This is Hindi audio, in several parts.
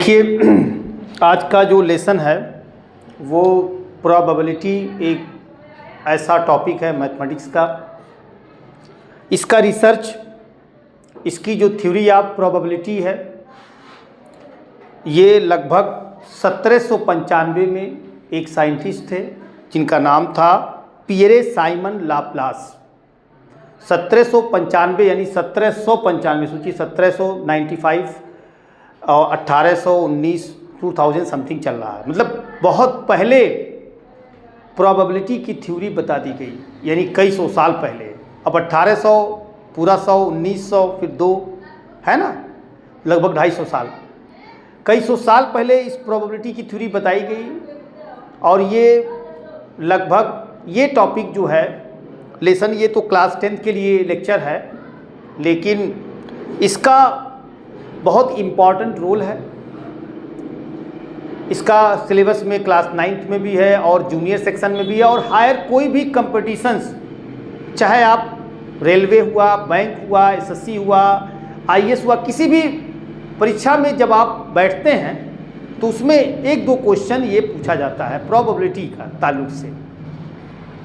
देखिए, आज का जो लेसन है वो प्रोबेबिलिटी एक ऐसा टॉपिक है मैथमेटिक्स का। इसका रिसर्च, इसकी जो थ्योरी ऑफ प्रोबेबिलिटी है, ये लगभग 1795 में एक साइंटिस्ट थे जिनका नाम था पियरे साइमन लाप्लास। 1795 यानी 1795, सोचिए 1795 और 1819 2000 समथिंग चल रहा है, मतलब बहुत पहले प्रोबेबिलिटी की थ्योरी बता दी गई, यानी कई सौ साल पहले। अब 1800 पूरा 100, 1900 फिर 2 है ना, लगभग 250 साल, कई सौ साल पहले इस प्रोबेबिलिटी की थ्योरी बताई गई। और ये लगभग ये टॉपिक जो है लेसन, ये तो क्लास 10th के लिए लेक्चर है, लेकिन इसका बहुत इम्पॉर्टेंट रोल है। इसका सिलेबस में क्लास 9th में भी है और जूनियर सेक्शन में भी है, और हायर कोई भी कंपटीशंस, चाहे आप रेलवे हुआ, बैंक हुआ, एसएससी हुआ, आईएएस हुआ, किसी भी परीक्षा में जब आप बैठते हैं तो उसमें एक दो क्वेश्चन ये पूछा जाता है प्रोबेबिलिटी का ताल्लुक से।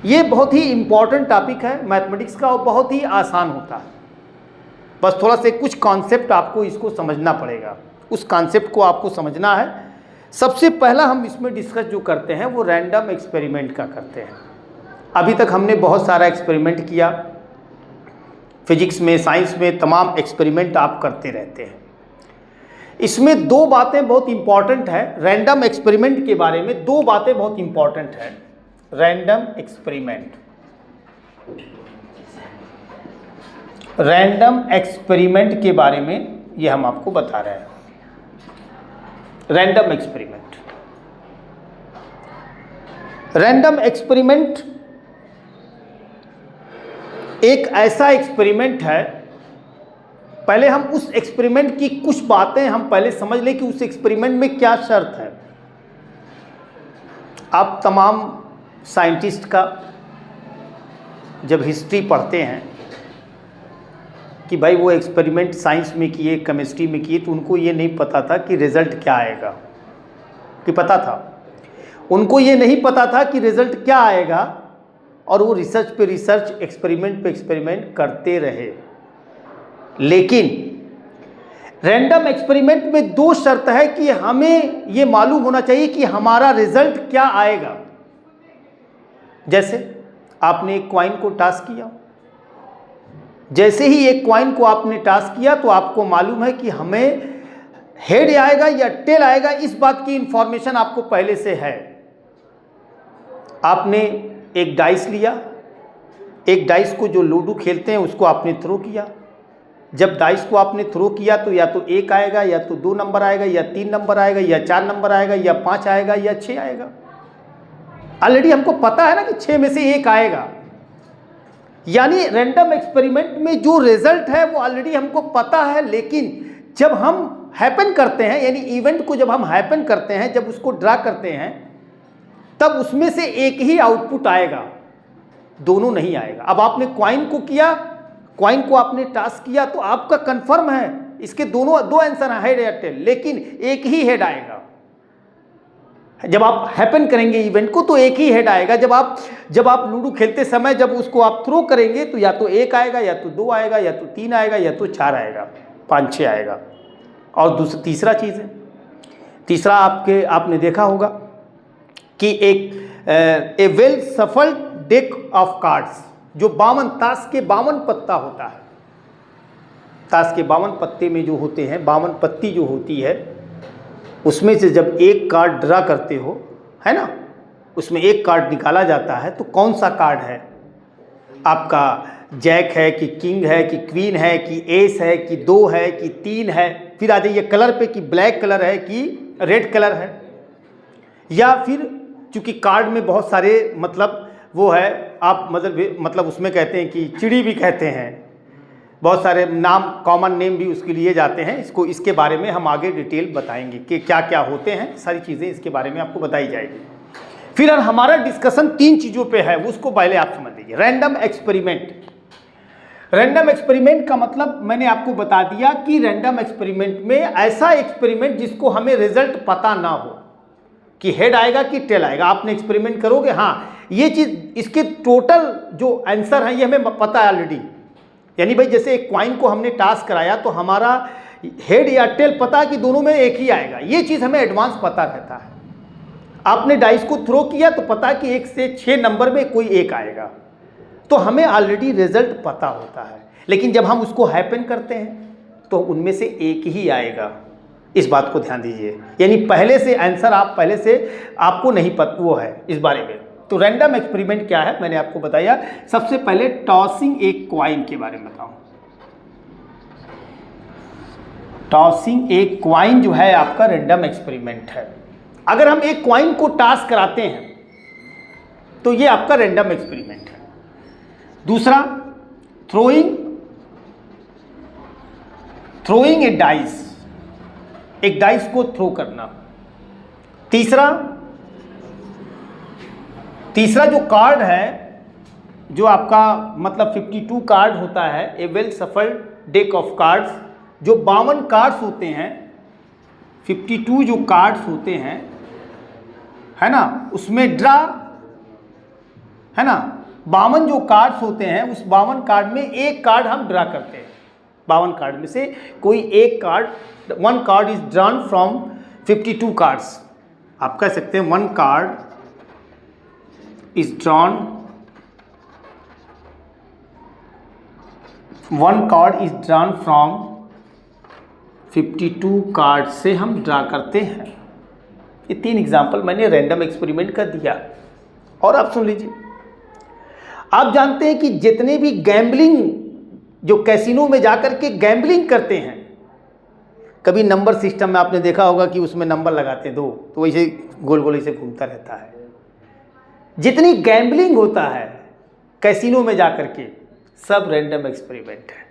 ये बहुत ही इम्पॉर्टेंट टॉपिक है मैथमेटिक्स का और बहुत ही आसान होता है। बस थोड़ा से कुछ कॉन्सेप्ट आपको इसको समझना पड़ेगा, उस कॉन्सेप्ट को आपको समझना है। सबसे पहला हम इसमें डिस्कस जो करते हैं वो रैंडम एक्सपेरिमेंट का करते हैं। अभी तक हमने बहुत सारा एक्सपेरिमेंट किया, फिजिक्स में, साइंस में तमाम एक्सपेरिमेंट आप करते रहते हैं। इसमें दो बातें बहुत इंपॉर्टेंट है रैंडम एक्सपेरिमेंट के बारे में, दो बातें बहुत इंपॉर्टेंट है रैंडम एक्सपेरिमेंट। रैंडम एक्सपेरिमेंट के बारे में ये हम आपको बता रहे हैं। रैंडम एक्सपेरिमेंट, रैंडम एक्सपेरिमेंट एक ऐसा एक्सपेरिमेंट है, पहले हम उस एक्सपेरिमेंट की कुछ बातें हम पहले समझ लें कि उस एक्सपेरिमेंट में क्या शर्त है। आप तमाम साइंटिस्ट का जब हिस्ट्री पढ़ते हैं कि भाई वो एक्सपेरिमेंट साइंस में किए, केमिस्ट्री में किए, तो उनको ये नहीं पता था कि रिज़ल्ट क्या आएगा। कि पता था उनको, ये नहीं पता था कि रिज़ल्ट क्या आएगा, और वो रिसर्च पे रिसर्च, एक्सपेरिमेंट पे एक्सपेरिमेंट करते रहे। लेकिन रैंडम एक्सपेरिमेंट में दो शर्त है कि हमें ये मालूम होना चाहिए कि हमारा रिज़ल्ट क्या आएगा। जैसे आपने एक कॉइन को टॉस किया, जैसे ही एक कॉइन को आपने टॉस किया तो आपको मालूम है कि हमें हेड आएगा या टेल आएगा, इस बात की इंफॉर्मेशन आपको पहले से है। आपने एक डाइस लिया, एक डाइस को जो लूडो खेलते हैं उसको आपने थ्रो किया। जब डाइस को आपने थ्रो किया तो या तो 1 आएगा, या तो 2 नंबर आएगा, या 3 नंबर आएगा, या 4 नंबर आएगा, या 5 आएगा, या 6 आएगा। ऑलरेडी हमको पता है ना कि 6 में से 1 आएगा। यानी रैंडम एक्सपेरिमेंट में जो रिजल्ट है वो ऑलरेडी हमको पता है, लेकिन जब हम हैपन करते हैं, यानी इवेंट को जब हम हैपन करते हैं, जब उसको ड्रा करते हैं, तब उसमें से एक ही आउटपुट आएगा, दोनों नहीं आएगा। अब आपने कॉइन को किया, कॉइन को आपने टॉस किया तो आपका कंफर्म है इसके दोनों दो आंसर है, हेड या टेल, लेकिन एक ही हेड आएगा। जब आप हैपन करेंगे इवेंट को तो एक ही हेड आएगा। जब आप लूडो खेलते समय जब उसको आप थ्रो करेंगे तो या तो 1 आएगा, या तो 2 आएगा, या तो 3 आएगा, या तो 4 आएगा, 5, 6 आएगा। और तीसरा चीज़ है, तीसरा आपने देखा होगा कि एक a well shuffled deck of cards, जो 52 ताश के 52 पत्ता होता है, ताश के 52 पत्ते में जो होते हैं, 52 पत्ती जो होती है, उसमें से जब एक कार्ड ड्रा करते हो, है ना, उसमें एक कार्ड निकाला जाता है, तो कौन सा कार्ड है आपका? जैक है कि किंग है कि क्वीन है कि एस है कि 2 है कि 3 है? फिर आ जाइए कलर पे कि ब्लैक कलर है कि रेड कलर है। या फिर चूँकि कार्ड में बहुत सारे मतलब वो है, आप मतलब उसमें कहते हैं कि चिड़ी भी कहते हैं, बहुत सारे नाम, कॉमन नेम भी उसके लिए जाते हैं। इसके बारे में हम आगे डिटेल बताएंगे कि क्या क्या होते हैं, सारी चीज़ें इसके बारे में आपको बताई जाएगी। फिर हमारा डिस्कशन 3 चीज़ों पे है, उसको पहले आप समझ लीजिए। रैंडम एक्सपेरिमेंट, रैंडम एक्सपेरिमेंट का मतलब मैंने आपको बता दिया कि रैंडम एक्सपेरिमेंट में ऐसा एक्सपेरिमेंट जिसको हमें रिजल्ट पता ना हो कि हेड आएगा कि टेल आएगा। आपने एक्सपेरिमेंट करोगे, हाँ ये चीज़, इसके टोटल जो आंसर है ये हमें पता है ऑलरेडी। यानी भाई जैसे एक क्वाइन को हमने टास्क कराया तो हमारा हेड या टेल पता है कि दोनों में एक ही आएगा, ये चीज़ हमें एडवांस पता रहता है। आपने डाइस को थ्रो किया तो पता है कि 1 से 6 नंबर में कोई एक आएगा, तो हमें ऑलरेडी रिजल्ट पता होता है। लेकिन जब हम उसको हैपन करते हैं तो उनमें से एक ही आएगा, इस बात को ध्यान दीजिए। यानी पहले से आंसर पहले से आपको नहीं पता वो है इस बारे में। तो रैंडम एक्सपेरिमेंट क्या है मैंने आपको बताया। सबसे पहले टॉसिंग एक क्वाइन के बारे में बताऊं। टॉसिंग एक क्वाइन जो है आपका रैंडम एक्सपेरिमेंट है। अगर हम एक क्वाइन को टॉस कराते हैं तो ये आपका रैंडम एक्सपेरिमेंट है। दूसरा, थ्रोइंग ए डाइस, एक डाइस को थ्रो करना। तीसरा जो कार्ड है, जो आपका मतलब 52 कार्ड होता है, a well shuffled deck of cards, जो 52 कार्ड्स होते हैं, 52 जो कार्ड्स होते हैं, है ना, उसमें ड्रा, है ना, 52 जो कार्ड्स होते हैं उस 52 कार्ड में एक कार्ड हम ड्रा करते हैं। 52 कार्ड में से कोई एक card, 1 card is drawn from 52 cards. आप कह सकते हैं 1 card is drawn, 1 card is drawn from 52 card से हम ड्रा करते हैं। ये 3 एग्जाम्पल मैंने रैंडम एक्सपेरिमेंट का दिया। और आप सुन लीजिए, आप जानते हैं कि जितने भी गैम्बलिंग, जो कैसीनो में जाकर के गैम्बलिंग करते हैं, कभी नंबर सिस्टम में आपने देखा होगा कि उसमें नंबर लगाते 2 तो वैसे गोल गोल ऐसे घूमता रहता है। जितनी गैम्बलिंग होता है कैसीनो में जाकर के, सब रैंडम एक्सपेरिमेंट है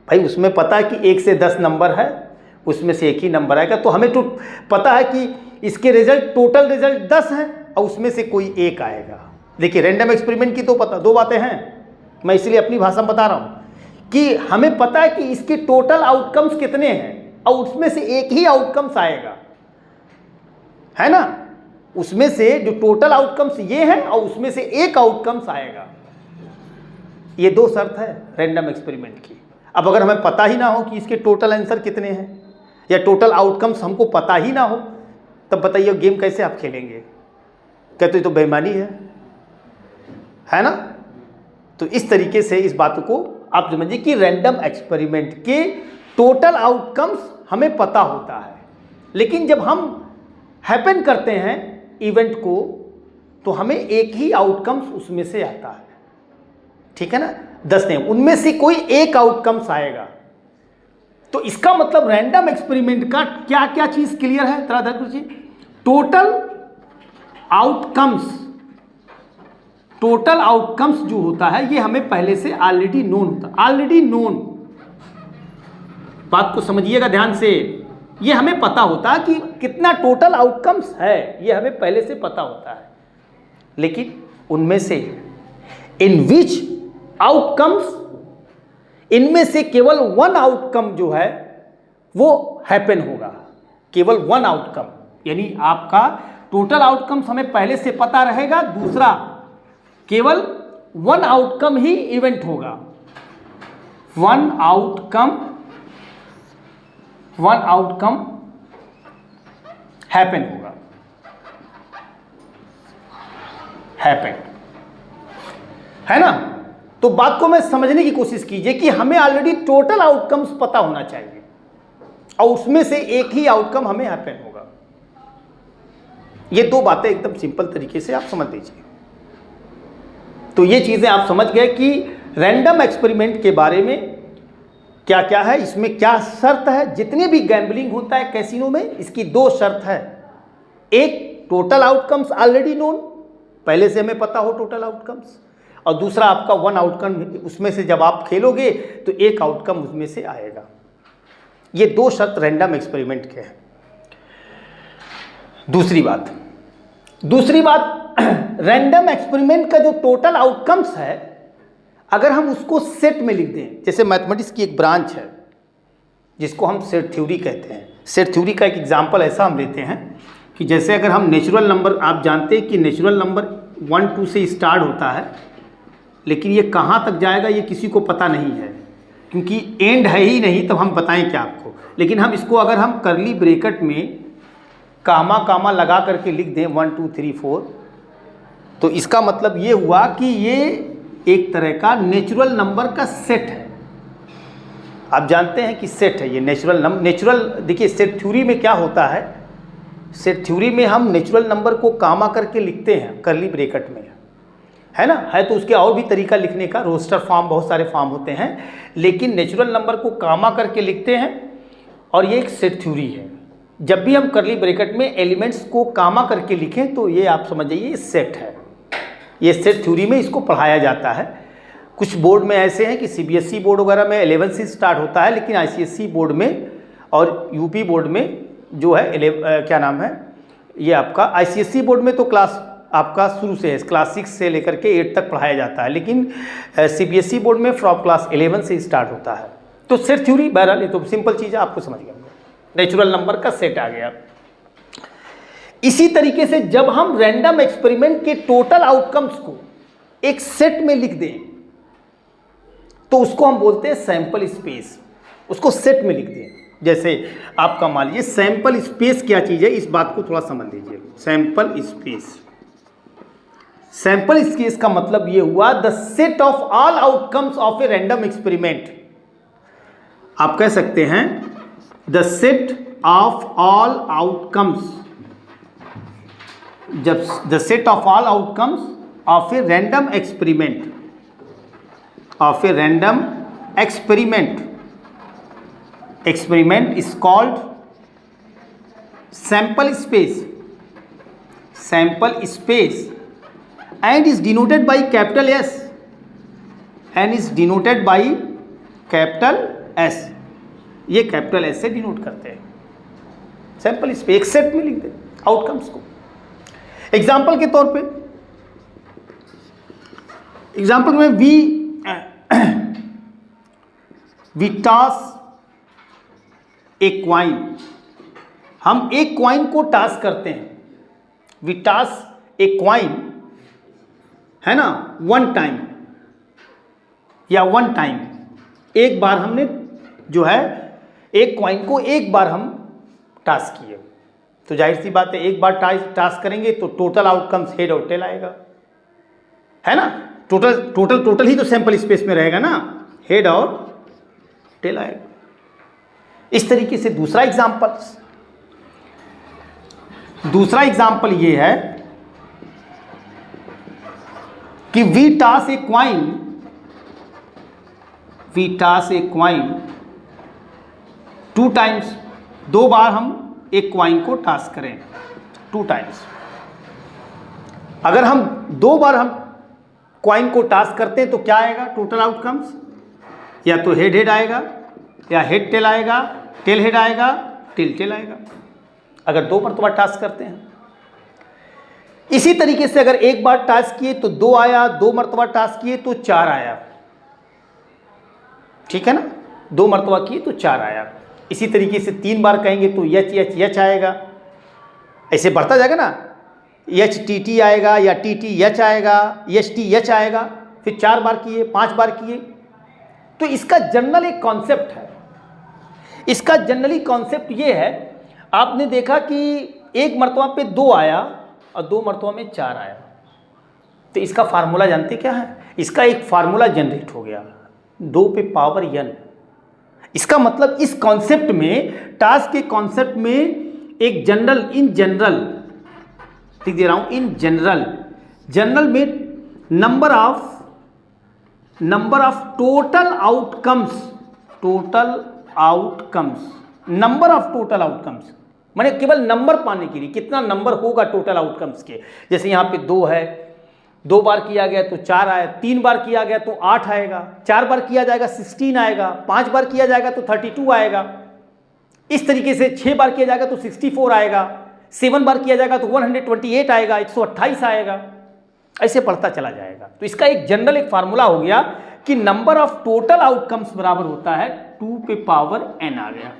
भाई। उसमें पता है कि 1 से 10 नंबर है, उसमें से एक ही नंबर आएगा। तो हमें तो पता है कि इसके रिजल्ट, टोटल रिजल्ट 10 हैं और उसमें से कोई एक आएगा। देखिए रैंडम एक्सपेरिमेंट की तो पता 2 बातें हैं, मैं इसलिए अपनी भाषा में बता रहा हूँ कि हमें पता है कि इसके टोटल आउटकम्स कितने हैं और उसमें से एक ही आउटकम्स आएगा, है ना। उसमें से जो टोटल आउटकम्स ये हैं और उसमें से एक आउटकम्स आएगा। ये 2 शर्त है रैंडम एक्सपेरिमेंट की। अब अगर हमें पता ही ना हो कि इसके टोटल आंसर कितने हैं या टोटल आउटकम्स हमको पता ही ना हो, तब बताइए गेम कैसे आप खेलेंगे? कहते तो बेईमानी है ना। तो इस तरीके से इस बात को आप समझिए कि रैंडम एक्सपेरिमेंट के टोटल आउटकम्स हमें पता होता है, लेकिन जब हम हैपन करते हैं इवेंट को तो हमें एक ही आउटकम्स उसमें से आता है, ठीक है ना। 10 नहीं, उनमें से कोई एक आउटकम्स आएगा। तो इसका मतलब रैंडम एक्सपेरिमेंट का क्या क्या चीज क्लियर है, तरह तरह से टोटल आउटकम्स जो होता है ये हमें पहले से ऑलरेडी नोन होता है। ऑलरेडी नोन, बात को समझिएगा ध्यान से, ये हमें पता होता है कि कितना टोटल आउटकम्स है, ये हमें पहले से पता होता है। लेकिन उनमें से इन विच आउटकम्स, इनमें से केवल 1 आउटकम जो है वो हैपन होगा, केवल 1 आउटकम। यानी आपका टोटल आउटकम्स हमें पहले से पता रहेगा, दूसरा केवल 1 आउटकम ही इवेंट होगा। 1 आउटकम हैपन होगा, हैपन, है ना। तो बात को मैं समझने की कोशिश कीजिए कि हमें ऑलरेडी टोटल आउटकम्स पता होना चाहिए और उसमें से एक ही आउटकम हमें हैपन होगा। ये 2 बातें एकदम सिंपल तरीके से आप समझ लीजिए। तो ये चीजें आप समझ गए कि रैंडम एक्सपेरिमेंट के बारे में क्या क्या है, इसमें क्या शर्त है। जितने भी गैम्बलिंग होता है कैसीनो में, इसकी 2 शर्त है। एक, टोटल आउटकम्स ऑलरेडी नोन, पहले से हमें पता हो टोटल आउटकम्स, और दूसरा आपका 1 आउटकम, उसमें से जब आप खेलोगे तो एक आउटकम उसमें से आएगा। ये 2 शर्त रैंडम एक्सपेरिमेंट के हैं। दूसरी बात रैंडम एक्सपेरिमेंट का जो टोटल आउटकम्स है अगर हम उसको सेट में लिख दें, जैसे मैथमेटिक्स की एक ब्रांच है जिसको हम सेट थ्योरी कहते हैं। सेट थ्योरी का एक एग्जांपल ऐसा हम लेते हैं कि जैसे अगर हम नेचुरल नंबर, आप जानते हैं कि नेचुरल नंबर 1 2 से स्टार्ट होता है, लेकिन ये कहाँ तक जाएगा ये किसी को पता नहीं है, क्योंकि एंड है ही नहीं, तब हम बताएं क्या आपको। लेकिन हम इसको अगर हम करली ब्रेकेट में कामा कामा लगा करके लिख दें 1 2 3 4, तो इसका मतलब ये हुआ कि ये एक तरह का नेचुरल नंबर का सेट है। आप जानते हैं कि सेट है ये नेचुरल नंबर। नेचुरल देखिए सेट थ्योरी में क्या होता है, सेट थ्योरी में हम नेचुरल नंबर को कामा करके लिखते हैं करली ब्रेकेट में, है ना। है तो उसके और भी तरीका लिखने का, रोस्टर फॉर्म, बहुत सारे फॉर्म होते हैं, लेकिन नेचुरल नंबर को कामा करके लिखते हैं और ये एक सेट थ्योरी है। जब भी हम करली ब्रेकेट में एलिमेंट्स को कामा करके लिखें तो ये आप समझ जाइए सेट है। ये सेट थ्योरी में इसको पढ़ाया जाता है। कुछ बोर्ड में ऐसे हैं कि सीबीएसई बोर्ड वगैरह में 11 से स्टार्ट होता है, लेकिन आईसीएसई बोर्ड में और यूपी बोर्ड में जो है क्या नाम है ये आपका आईसीएसई बोर्ड में तो क्लास आपका शुरू से है, क्लास 6 से लेकर के 8 तक पढ़ाया जाता है, लेकिन सीबीएसई बोर्ड में फ्रॉम क्लास 11 से स्टार्ट होता है। तो सेट थ्योरी बहरहाल ये तो सिंपल चीज़ है, आपको समझ गया, नेचुरल नंबर का सेट आ गया। इसी तरीके से जब हम रैंडम एक्सपेरिमेंट के टोटल आउटकम्स को एक सेट में लिख दें तो उसको हम बोलते हैं सैंपल स्पेस। उसको सेट में लिख दें, जैसे आपका मान लीजिए सैंपल स्पेस क्या चीज़ है, इस बात को थोड़ा समझ लीजिए। सैंपल स्पेस, सैंपल स्पेस का मतलब ये हुआ the set of all outcomes of a random experiment. आप कह सकते हैं the set of all outcomes, जब the set of all outcomes of a random experiment, of a random experiment, experiment is called sample space, sample space, and is denoted by capital S, and is denoted by capital S। ये कैपिटल एस से डिनोट करते हैं सैंपल स्पेस। एक सेट में लिख दे आउटकम्स को। एग्जाम्पल के तौर पे, एग्जाम्पल में वी टॉस ए क्वाइन, हम एक क्वाइन को टास करते हैं। वी टास ए क्वाइन, है ना, वन टाइम या वन टाइम, एक बार हमने जो है एक क्वाइन को एक बार हम टास किए, तो जाहिर सी बात है एक बार टास करेंगे तो टोटल आउटकम्स हेड और टेल आएगा, है ना। टोटल ही तो सैंपल स्पेस में रहेगा ना, हेड और टेल आएगा। इस तरीके से दूसरा एग्जाम्पल ये है कि we toss a coin two times, दो बार हम एक क्वाइन को टॉस करें, टू टाइम्स। अगर हम दो बार हम क्वाइन को टॉस करते हैं तो क्या आएगा टोटल आउटकम्स, या तो हेड हेड आएगा, या हेड टेल आएगा, टेल हेड आएगा, टेल टेल आएगा, अगर दो मरतबा टास्क करते हैं। इसी तरीके से अगर एक बार टास्क किए तो दो आया, दो मरतबा टास्क किए तो चार आया, ठीक है ना, दो मरतबा किए तो चार आया। इसी तरीके से तीन बार कहेंगे तो यच यच यच आएगा, ऐसे बढ़ता जाएगा ना, यच टी टी आएगा, या टी टी यच आएगा, यच टी यच आएगा, फिर चार बार किए, पांच बार किए। तो इसका जनरल एक कॉन्सेप्ट है, इसका जनरली कॉन्सेप्ट ये है, आपने देखा कि एक मरतबा पे दो आया और दो मरतबा में चार आया, तो इसका फार्मूला जानते क्या है, इसका एक फार्मूला जनरेट हो गया, दो पे पावर n। इसका मतलब इस कॉन्सेप्ट में, टास्क के कॉन्सेप्ट में एक जनरल, इन जनरल लिख दे रहा हूं, इन जनरल में नंबर ऑफ टोटल आउटकम्स माने केवल नंबर पाने के लिए, कितना नंबर होगा टोटल आउटकम्स के। जैसे यहाँ पे दो है, दो बार किया गया तो चार आया, तीन बार किया गया तो 8 आएगा, चार बार किया जाएगा 16 आएगा, पांच बार किया जाएगा तो 32 आएगा, इस तरीके से 6 बार किया जाएगा तो 64 आएगा, 7 बार किया जाएगा तो 128 आएगा, 128 आएगा, ऐसे बढ़ता चला जाएगा। तो इसका एक जनरल एक फार्मूला हो गया कि नंबर ऑफ टोटल आउटकम्स बराबर होता है 2 पे पावर n आ गया,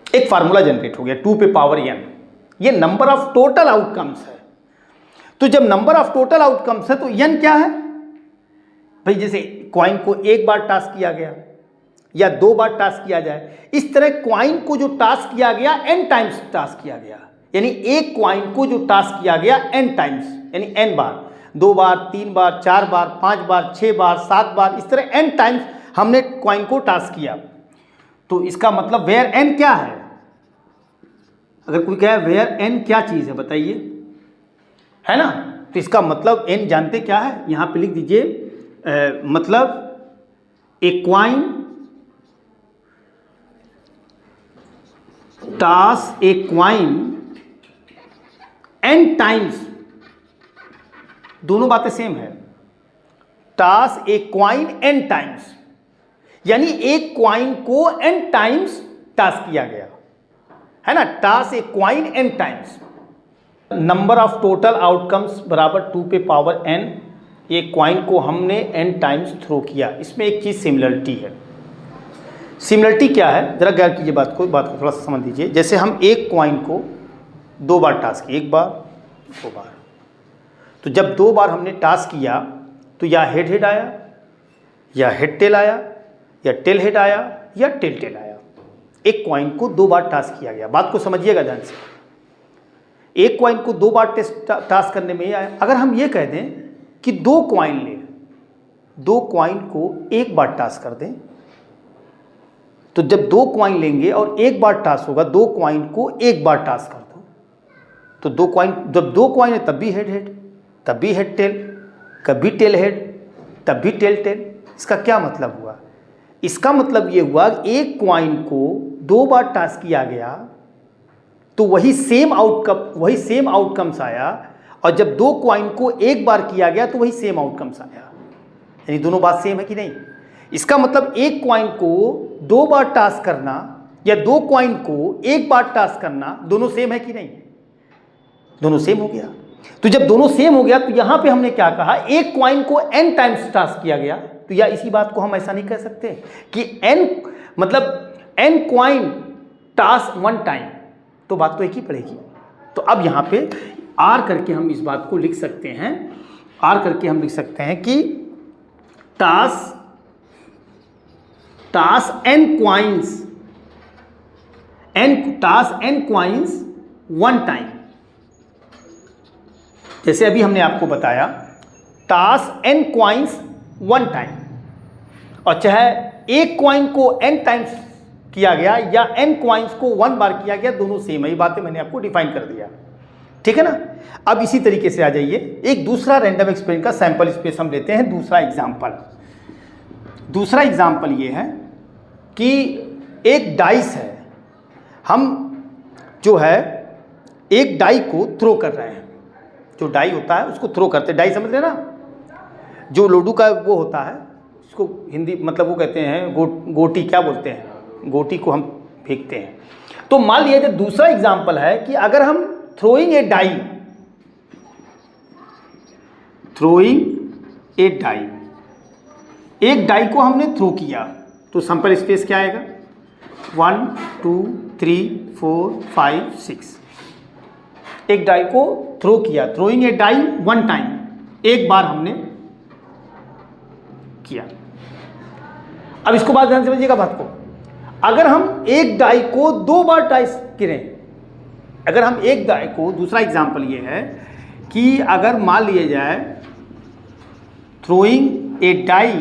एक फार्मूला जनरेट हो गया 2 पे पावर n, ये नंबर ऑफ टोटल आउटकम्स है। तो जब नंबर ऑफ टोटल आउटकम्स है तो n क्या है भाई, जैसे क्वाइन को एक बार टास्क किया गया या 2 बार टास्क किया जाए, इस तरह क्वाइन को जो टास्क किया गया n टाइम्स टास्क किया गया, यानी एक क्वाइन को जो टास्क किया गया n टाइम्स, यानी n बार, 2 बार, 3 बार, 4 बार, 5 बार, 6 बार, 7 बार, इस तरह n टाइम्स हमने क्वाइन को टास्क किया। तो इसका मतलब वेयर n क्या है, अगर कोई कहे वेयर n क्या चीज है बताइए, है ना, तो इसका मतलब n जानते क्या है, यहां पे लिख दीजिए मतलब ए क्वाइन टास्क ए क्वाइन n टाइम्स, दोनों बातें सेम है, टास्क ए क्वाइन n टाइम्स, यानी एक क्वाइन को n टाइम्स टास्क किया गया है ना, task A coin n times, number of total outcomes बराबर 2 पे पावर n, एक क्वाइन को हमने n टाइम्स थ्रो किया। इसमें एक चीज सिमिलरिटी है, सिमिलरिटी क्या है जरा गौर कीजिए, बात को थोड़ा सा समझ लीजिए। जैसे हम एक क्वाइन को 2 बार टास्क किए, एक बार 2 बार, तो जब 2 बार हमने टास्क किया तो या हेड हेड आया या हेड टेल आया या टेल हेड आया या टेल टेल आया, एक क्वाइन को 2 बार टास्क किया गया। बात को समझिएगा ध्यान से, एक क्वाइन को 2 बार टास्क करने में आया। अगर हम ये कह दें कि 2 क्वाइन ले, 2 क्वाइन को 1 बार टास्क कर दें, तो जब 2 क्वाइन लेंगे और 1 बार टास्क होगा, 2 क्वाइन को 1 बार टास्क कर दो, तो 2 क्वाइन, जब 2 क्वाइन है तब भी हेड हेड, तब भी हेड टेल, कभी टेल हेड, तब भी टेल टेल। इसका क्या मतलब हुआ, इसका मतलब ये हुआ एक क्वाइन को 2 बार टास्क किया गया तो वही सेम आउटकम्स आया, और जब 2 क्वाइन को 1 बार किया गया तो वही सेम आउटकम्स आया, यानी दोनों बात सेम है कि नहीं। इसका मतलब एक क्वाइन को 2 बार टास्क करना या 2 क्वाइन को 1 बार टास्क करना दोनों सेम है कि नहीं, दोनों सेम हो गया। तो जब दोनों सेम हो गया तो यहां पे हमने क्या कहा, एक क्वाइन को n टाइम्स टास्क किया गया, तो या इसी बात को हम ऐसा नहीं कह सकते कि n मतलब n क्वाइन टास्क 1 टाइम, तो बात तो एक ही पड़ेगी। तो अब यहां पे r करके हम इस बात को लिख सकते हैं, r करके हम लिख सकते हैं कि टास्क n क्वाइंस 1 टाइम, जैसे अभी हमने आपको बताया टास्क n क्वाइंस 1 टाइम, और चाहे एक क्वाइन को n टाइम्स किया गया या n क्वाइंस को 1 बार किया गया, दोनों सेम है। ये बातें मैंने आपको डिफाइन कर दिया, ठीक है ना। अब इसी तरीके से आ जाइए, एक दूसरा रैंडम एक्सपेरिमेंट का सैंपल स्पेस हम लेते हैं। दूसरा एग्जाम्पल ये है कि एक डाइस है, हम जो है एक डाई को थ्रो कर रहे हैं, जो डाई होता है उसको थ्रो करते हैं, डाई समझ रहे हैं ना, जो लूडो का वो होता है, उसको हिंदी मतलब वो कहते हैं गोटी, क्या बोलते हैं, गोटी को हम फेंकते हैं। तो मान लिया जाए दूसरा एग्जाम्पल है कि अगर हम थ्रोइंग ए डाई, एक डाई को हमने थ्रो किया, तो सैंपल स्पेस क्या आएगा, 1 2 3 4 5 6, एक डाई को थ्रो किया, थ्रोइंग ए डाई 1 टाइम, एक बार हमने किया। अब इसको बात ध्यान समझिएगा बात को, अगर हम एक डाई को 2 बार टाइप करें, अगर हम एक डाई को, दूसरा एग्जांपल ये है कि अगर मान लिया जाए थ्रोइंग ए डाई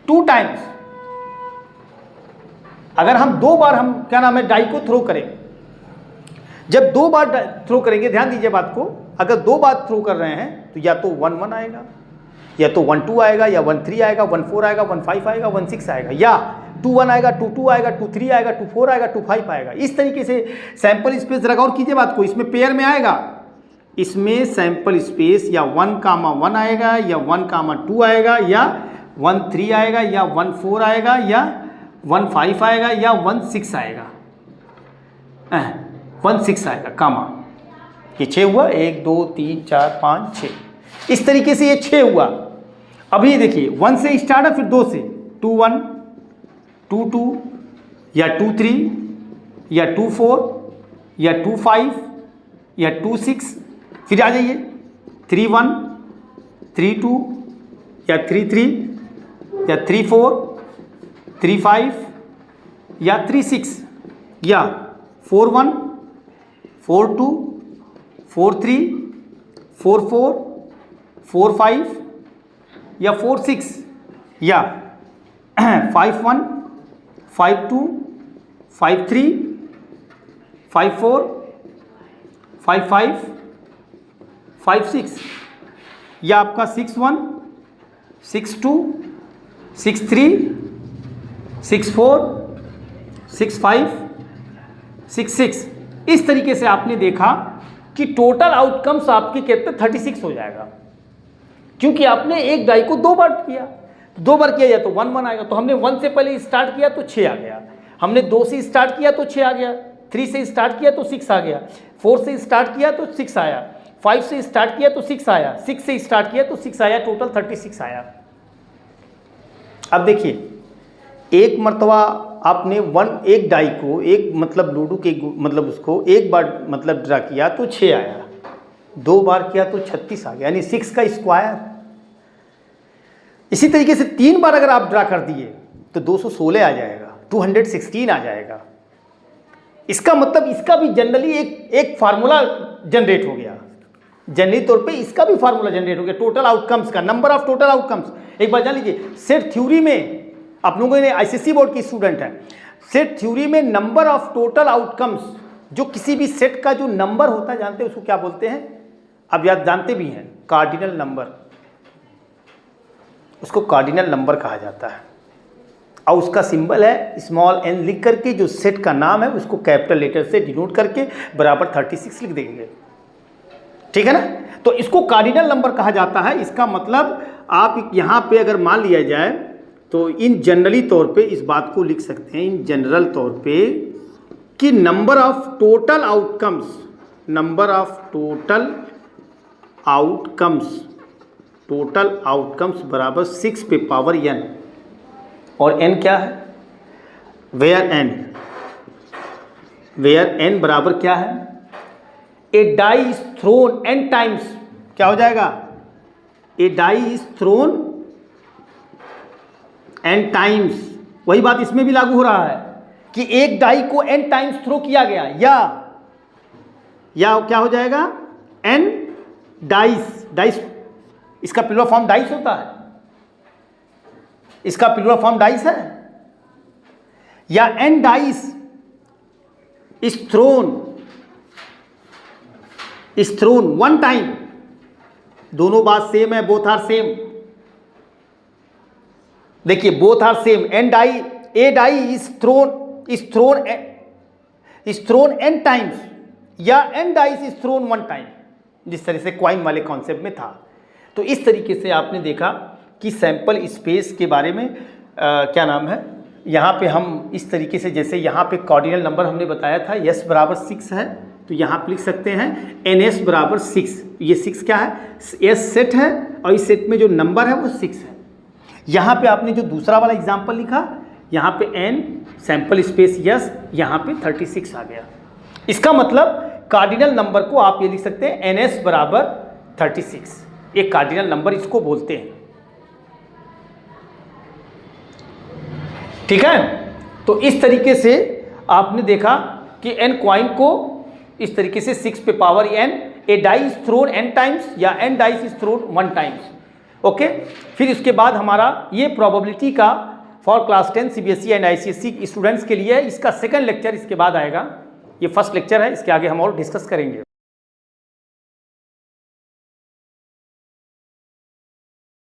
2 टाइम्स, अगर हम 2 बार हम क्या नाम है डाई को थ्रो करें, जब 2 बार थ्रो करेंगे, ध्यान दीजिए बात को, अगर 2 बार थ्रो कर रहे हैं तो या तो 1 1 आएगा, या तो 1 2 आएगा, या 1 3 आएगा, 1 4 आएगा, 1 5 आएगा, 1 6 आएगा, या 2 1 आएगा, 2 2 आएगा, 2 3 आएगा, 2 4 आएगा, 2 5 आएगा। इस तरीके से सैंपल स्पेस जरा गौर कीजिए बात को, इसमें पेयर में आएगा, इसमें सैंपल स्पेस या 1 आएगा, या 1 2 आएगा, या 1 3 आएगा, या 1 4 आएगा, या 1 5 आएगा, या 1 6 आएगा, 1 6 आएगा कामा, ये 6 हुआ, 1 2 3 4 5 6, इस तरीके से ये 6 हुआ। अभी देखिए 1 से स्टार्ट है, फिर 2 से 2 1 2 2 या 2 3 या 2 4 या 2 5 या 2 6, फिर आ जाइए 3 1 3 2 या 3 3 या 3 4 3 5 या 3 6 या 4 1 4 2 4 3 4 4 4 5 या 4 6 या 5 1 5 2 5 3 5 4 5 5 5 6 या आपका 6 1 6 2 6 3 6 4 6 5 6 6। इस तरीके से आपने देखा कि टोटल आउटकम्स आपके कितने 36 हो जाएगा, क्योंकि आपने एक डाई को 2 बार किया। तो 2 बार किया जाए तो 1 1 आएगा। तो हमने 1 से पहले स्टार्ट किया तो 6 आ गया, हमने 2 से स्टार्ट किया तो 6 आ गया, 3 से स्टार्ट किया तो 6 आ गया, 4 से स्टार्ट किया तो 6 आया, 5 से स्टार्ट किया तो 6 आया, 6 से स्टार्ट किया तो 6 आया, टोटल 36 आया। अब देखिए एक मरतबा आपने एक डाई को एक मतलब लूडो के मतलब उसको एक बार मतलब ड्रा किया तो 6 आया, 2 बार किया तो 36 आ गया, यानी 6 का स्क्वायर। इसी तरीके से 3 बार अगर आप ड्रा कर दिए तो 216 आ जाएगा, 216 आ जाएगा। इसका मतलब इसका भी जनरली एक फार्मूला जनरेट हो गया, जनरली तौर पे इसका भी फार्मूला जनरेट हो गया टोटल आउटकम्स का, नंबर ऑफ टोटल आउटकम्स। एक बार जान लीजिए सेट थ्योरी में, आप लोगों ने आईसीएसई बोर्ड की स्टूडेंट है, सेट थ्योरी में नंबर ऑफ टोटल आउटकम्स, जो किसी भी सेट का जो नंबर होता है जानते हैं उसको क्या बोलते हैं? अब याद जानते भी हैं, कार्डिनल नंबर, उसको कार्डिनल नंबर कहा जाता है। और उसका सिंबल है स्मॉल n लिख करके, जो सेट का नाम है उसको कैपिटल लेटर से डिनोट करके बराबर 36 लिख देंगे, ठीक है ना। तो इसको कार्डिनल नंबर कहा जाता है। इसका मतलब आप यहाँ पे अगर मान लिया जाए तो इन जनरली तौर पे इस बात को लिख सकते हैं इन जनरल तौर पे कि number of total outcomes, number of total outcomes बराबर 6 पे पावर n, और n क्या है? वेयर n बराबर क्या है? A die is thrown n times, क्या हो जाएगा? A die is thrown n times. वही बात इसमें भी लागू हो रहा है कि एक डाई को n टाइम्स थ्रो किया गया, या क्या हो जाएगा? n डाइस, इसका प्लूरल फॉर्म डाइस होता है, इसका प्लूरल फॉर्म डाइस है, या n dice is thrown 1 time. दोनों बात सेम है, बोथ आर सेम। देखिए both are same, a die is thrown n times, या n dice is thrown 1 time, जिस तरह से क्वाइन वाले कॉन्सेप्ट में था। तो इस तरीके से आपने देखा कि सैंपल स्पेस के बारे में क्या नाम है, यहाँ पे हम इस तरीके से, जैसे यहाँ पे कार्डिनल नंबर हमने बताया था s बराबर 6 है, तो यहाँ पे लिख सकते हैं ns बराबर 6। ये 6 क्या है? s सेट है, और इस सेट में जो नंबर है वो 6 है। यहाँ पे आपने जो दूसरा वाला एग्जाम्पल लिखा, यहाँ पे n सैंपल स्पेस s, यहाँ पे 36 आ गया। इसका मतलब कार्डिनल नंबर को आप ये लिख सकते हैं ns बराबर 36, एक कार्डिनल नंबर इसको बोलते हैं, ठीक है। तो इस तरीके से आपने देखा कि n क्वाइन को इस तरीके से 6 पे power n, a die is thrown n times, या n dice is thrown 1 times. Okay, फिर इसके बाद हमारा ये प्रोबेबिलिटी का for class 10 CBSE and ICSE students के लिए इसका सेकंड लेक्चर इसके बाद आएगा। ये फर्स्ट लेक्चर है, इसके आगे हम और डिस्कस करेंगे।